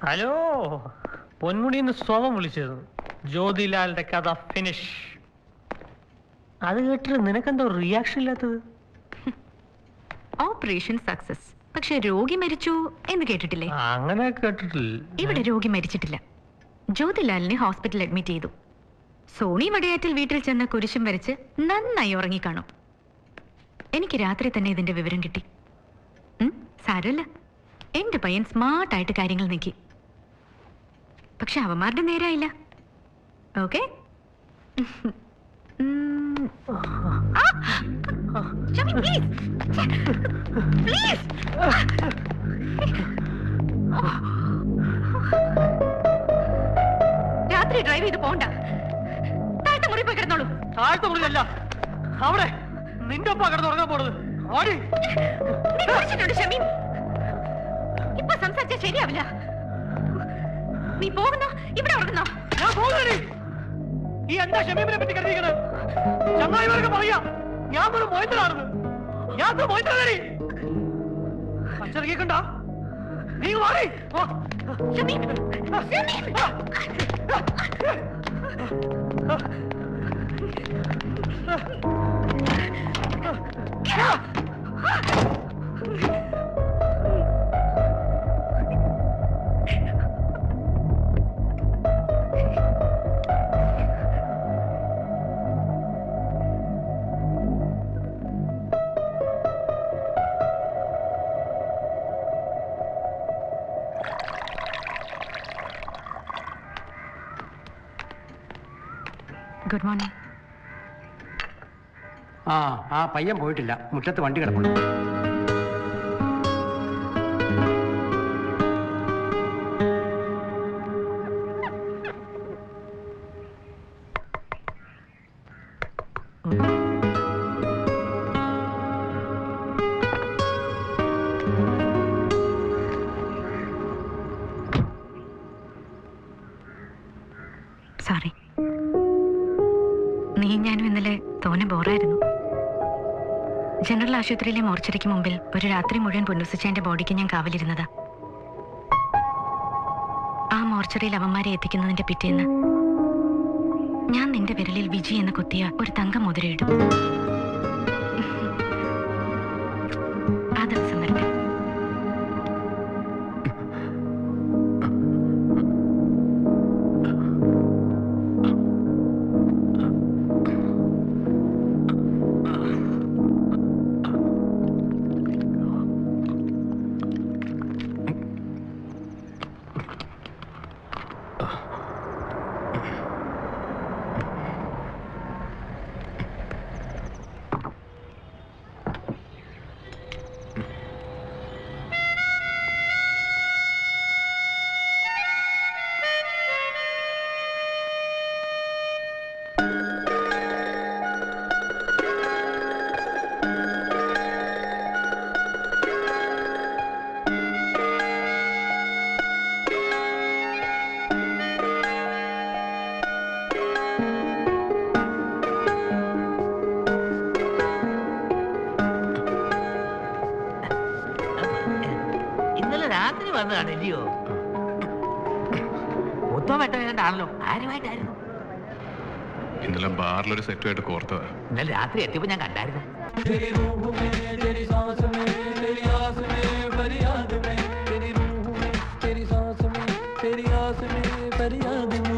Hello, പൊന്മുടിന്ന് സ്വയം വിളിച്ചിരുന്നു. ജ്യോതിലാലിന്റെ കഥ ഫിനിഷ്. അത് കേട്ടിട്ട് നിനക്കെന്തോ റിയാക്ഷൻ ഇല്ലാത്തത്? ഓപ്പറേഷൻ സക്സസ്, പക്ഷെ രോഗി മരിച്ചു എന്ന് കേട്ടിട്ടില്ലേ? അങ്ങനെ കേട്ടിട്ടില്ല. ഇവിടെ രോഗി മരിച്ചിട്ടില്ല. ജ്യോതിലാലിനെ ഹോസ്പിറ്റലിൽ അഡ്മിറ്റ് ചെയ്തു. സോണി വടയാറ്റിൽ വീട്ടിൽ ചെന്ന് കുരിശും വരച്ച് നന്നായി ഉറങ്ങിക്കാണും. എനിക്ക് രാത്രി തന്നെ ഇതിന്റെ വിവരം കിട്ടി. സാരമില്ല, എന്റെ പയ്യൻ സ്മാർട്ടായിട്ട് കാര്യങ്ങൾ നീക്കി. പക്ഷെ അവന്മാരുടെ നേരായില്ല. ഓക്കെ, രാത്രി ഡ്രൈവ് ചെയ്ത് പോണ്ട. താഴത്തെ മുറി പോയി കിടന്നോളൂ. താഴത്തെ മുറിയല്ല, അവിടെ നിന്റെ ഒപ്പം കിടന്ന് ഉറങ്ങാൻ പോണത്. ഷമീം, ഇപ്പൊ സംസാരിച്ചാൽ ശരിയാവില്ല. നീ പോകുന്നോ ഇവിടെ ഉറങ്ങുന്നോ? ഞാൻ പോകുന്നേ. ഈ എന്താ ഷമീമിനെ പറ്റി കരുതിയിരിക്കണത്? ചങ്ങായിമാരൊക്കെ പറയാ ഞാൻ ഒരു മോയത്തിലാണെന്ന്. ഞാൻ മോയത്തിലേ പച്ചിറങ്ങിക്കണ്ട. നീ മാറി. Good morning. ആ പയ്യൻ പോയിട്ടില്ല, മുറ്റത്ത് വണ്ടി കിടപ്പുണ്ട്. സോറി, നീ ഞാനും ഇന്നലെ തോനെ ബോറായിരുന്നു. ജനറൽ ആശുപത്രിയിലെ മോർച്ചറിക്ക് മുമ്പിൽ ഒരു രാത്രി മുഴുവൻ പുനർസിച്ചതിന്റെ ബോഡിക്ക് ഞാൻ കാവലിരുന്നതാ. ആ മോർച്ചറിയിൽ അവന്മാരെ എത്തിക്കുന്നതിന്റെ പിറ്റേന്ന് ഞാൻ നിന്റെ വിരലിൽ വിജി എന്ന് കുത്തിയ ഒരു തങ്കം മുദ്രയിടും. ആ ദിവസം വരട്ടെ. രാത്രി വന്നതാണല്ലയോ? മൊത്തം വെട്ടവേണ്ടാണല്ലോ. ആരുമായിട്ടായിരുന്നു? ഇന്നലെ ബാറിലൊരു സെറ്റുമായിട്ട് കോർത്തതാ. ഇന്നലെ രാത്രി എത്തിയപ്പോ ഞാൻ കണ്ടായിരുന്നു. तेरी सांस में तेरी आस में